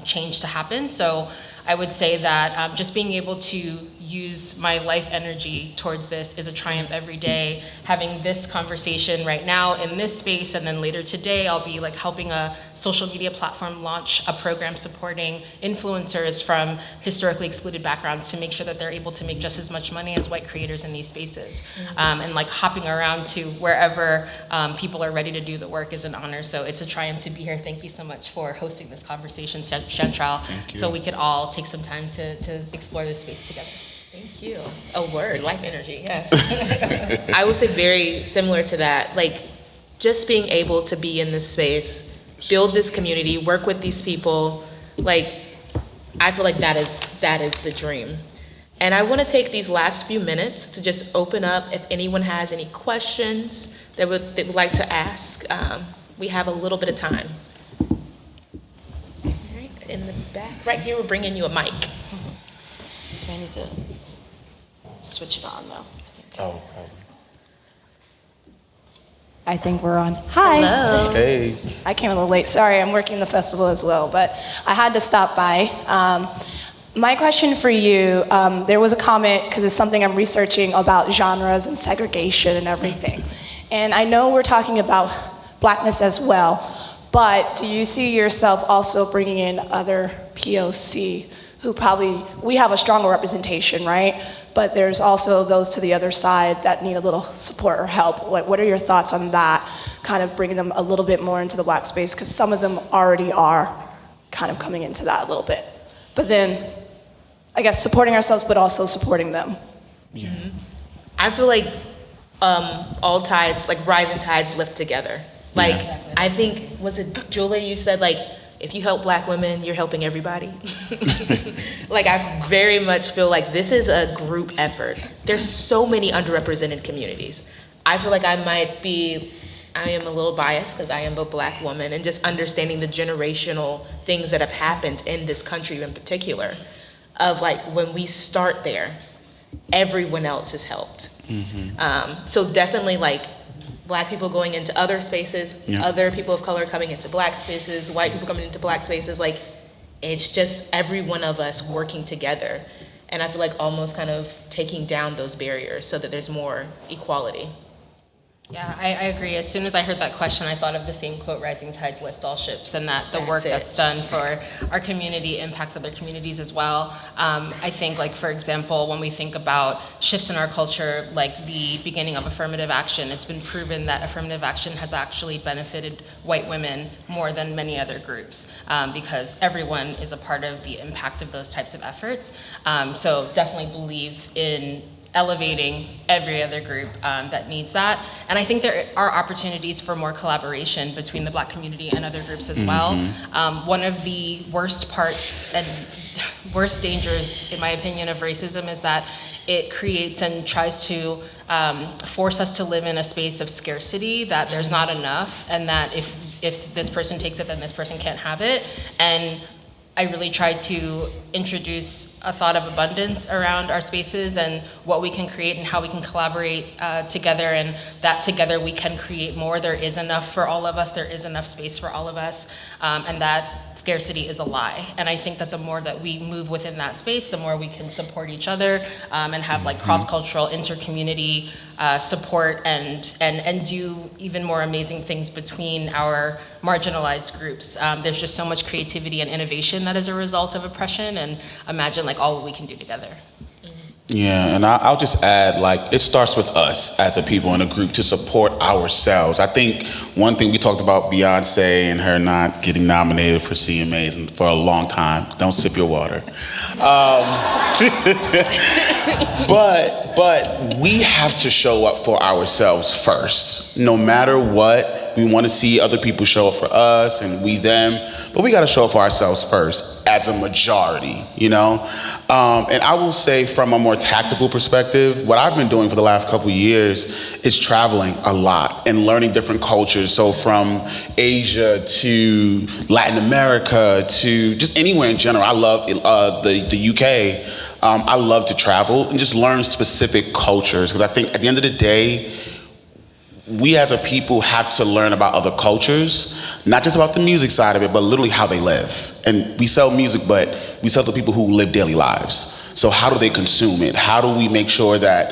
[SPEAKER 2] change to happen. So I would say that just being able to use my life energy towards this is a triumph every day. Having this conversation right now in this space, and then later today I'll be like helping a social media platform launch a program supporting influencers from historically excluded backgrounds to make sure that they're able to make just as much money as white creators in these spaces. And like hopping around to wherever people are ready to do the work is an honor. So it's a triumph to be here. Thank you so much for hosting this conversation, Chantal, so we could all take some time to explore this space together.
[SPEAKER 1] Thank you. A word, life energy, yes. I would say very similar to that, like just being able to be in this space, build this community, work with these people, like I feel like that is the dream. And I want to take these last few minutes to just open up if anyone has any questions they would like to ask. We have a little bit of time. All right, in the back, right here, we're bringing you a mic.
[SPEAKER 4] I need to switch it on, though.
[SPEAKER 3] Oh,
[SPEAKER 5] I think we're on. Hi.
[SPEAKER 1] Hello.
[SPEAKER 3] hey.
[SPEAKER 5] I came a little late. Sorry, I'm working the festival as well, but I had to stop by. My question for you, there was a comment, because it's something I'm researching about genres and segregation and everything. And I know we're talking about Blackness as well, but do you see yourself also bringing in other POC who probably, we have a stronger representation, right? But there's also those to the other side that need a little support or help. What are your thoughts on that, kind of bringing them a little bit more into the Black space? Because some of them already are kind of coming into that a little bit. But then, I guess supporting ourselves, but also supporting them.
[SPEAKER 3] Yeah.
[SPEAKER 1] I feel like all tides, like rising tides lift together. Like,
[SPEAKER 3] Yeah.
[SPEAKER 1] I think, was it Julie, you said like, if you help Black women, you're helping everybody. Like, I very much feel like this is a group effort. There's so many underrepresented communities. I feel like I am a little biased because I am a Black woman, and just understanding the generational things that have happened in this country in particular, of like, when we start there, everyone else is helped. So definitely like, Black people going into other spaces,
[SPEAKER 3] Yeah.
[SPEAKER 1] other people of color coming into Black spaces, white people coming into Black spaces, like, it's just every one of us working together. And I feel like almost kind of taking down those barriers so that there's more equality.
[SPEAKER 2] Yeah, I agree. As soon as I heard that question, I thought of the same quote, rising tides lift all ships, and that the work
[SPEAKER 1] That's it.
[SPEAKER 2] that's done for our community impacts other communities as well. I think, like, for example, when we think about shifts in our culture, like the beginning of affirmative action, it's been proven that affirmative action has actually benefited white women more than many other groups, because everyone is a part of the impact of those types of efforts. So definitely believe in elevating every other group that needs that. And I think there are opportunities for more collaboration between the Black community and other groups as well. One of the worst parts and worst dangers, in my opinion, of racism is that it creates and tries to force us to live in a space of scarcity, that there's not enough, and that if this person takes it, then this person can't have it. And I really try to introduce a thought of abundance around our spaces and what we can create and how we can collaborate together, and that together we can create more. There is enough for all of us, there is enough space for all of us, and that scarcity is a lie. And I think that the more that we move within that space, the more we can support each other and have like cross-cultural, inter-community support and do even more amazing things between our marginalized groups. There's just so much creativity and innovation that is a result of oppression, and imagine like all we can do together.
[SPEAKER 3] Yeah, and I'll just add, like, it starts with us as a people in a group to support ourselves. I think one thing we talked about Beyonce and her not getting nominated for CMAs and for a long time. Don't sip your water. But we have to show up for ourselves first. No matter what, we want to see other people show up for us and we them, but we got to show up for ourselves first as a majority, you know? And I will say from a more tactical perspective, what I've been doing for the last couple of years is traveling a lot and learning different cultures. So from Asia to Latin America to just anywhere in general. I love the UK. I love to travel and just learn specific cultures, because I think at the end of the day, we as a people have to learn about other cultures, not just about the music side of it, but literally how they live. And we sell music, but we sell to people who live daily lives. So how do they consume it? How do we make sure that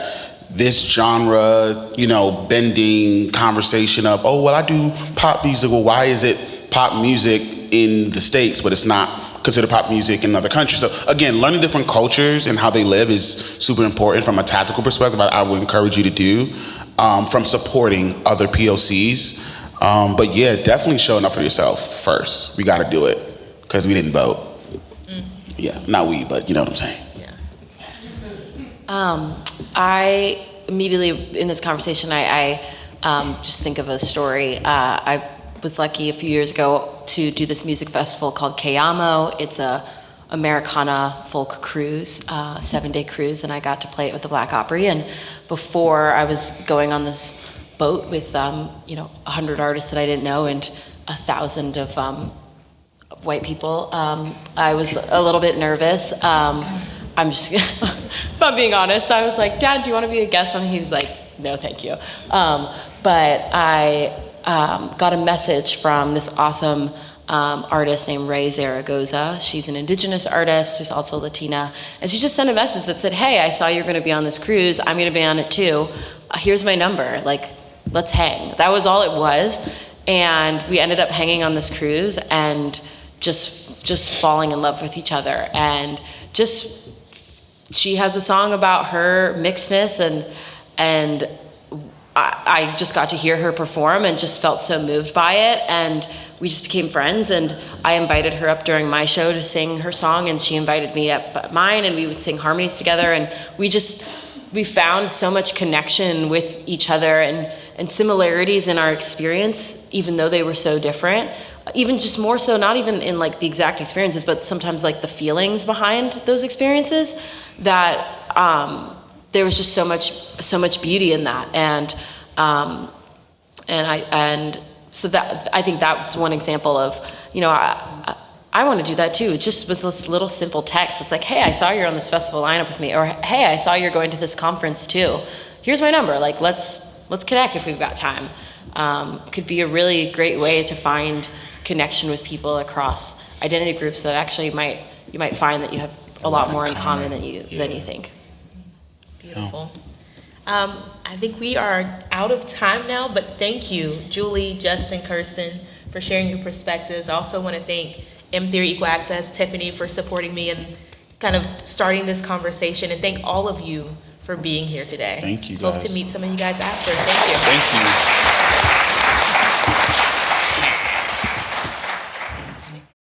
[SPEAKER 3] this genre, you know, bending conversation of, oh, well, I do pop music. Well, why is it pop music in the States, but it's not considered pop music in other countries? So again, learning different cultures and how they live is super important from a tactical perspective. I would encourage you to do. From supporting other POCs. But yeah, definitely showing up for yourself first. We got to do it because we didn't vote. Yeah, not we, but you know what I'm saying.
[SPEAKER 4] Yeah. I immediately, in this conversation, I just think of a story. I was lucky a few years ago to do this music festival called Que Amo. It's a Americana folk cruise, 7-day cruise, and I got to play it with the Black Opry. And before I was going on this boat with, 100 artists that I didn't know and 1,000 of white people, I was a little bit nervous. I'm just, if I'm being honest, I was like, Dad, do you want to be a guest? And he was like, no, thank you. But I got a message from this awesome artist named Ray Zaragoza. She's an indigenous artist, she's also Latina, and she just sent a message that said, hey, I saw you're going to be on this cruise, I'm going to be on it too, here's my number, like, let's hang. That was all it was, and we ended up hanging on this cruise and just falling in love with each other. And just, she has a song about her mixedness, and I just got to hear her perform and just felt so moved by it, and we just became friends. And I invited her up during my show to sing her song, and she invited me up at mine, and we would sing harmonies together. And we found so much connection with each other and similarities in our experience, even though they were so different. Even just more so, not even in like the exact experiences, but sometimes like the feelings behind those experiences, that there was just so much beauty in that. And so that, I think that was one example of, I want to do that too. It just was this little simple text. It's like, hey, I saw you're on this festival lineup with me, or hey, I saw you're going to this conference too. Here's my number. Like, let's connect if we've got time. Could be a really great way to find connection with people across identity groups that actually you might find that you have a lot more in common than you think.
[SPEAKER 1] Beautiful. I think we are out of time now, but thank you, Julie, Justin, Kirsten, for sharing your perspectives. I also want to thank M Theory Equal Access, Tiffany, for supporting me and kind of starting this conversation, and thank all of you for being here today.
[SPEAKER 3] Thank you, guys.
[SPEAKER 1] Hope to meet some of you guys after. Thank you.
[SPEAKER 3] Thank you.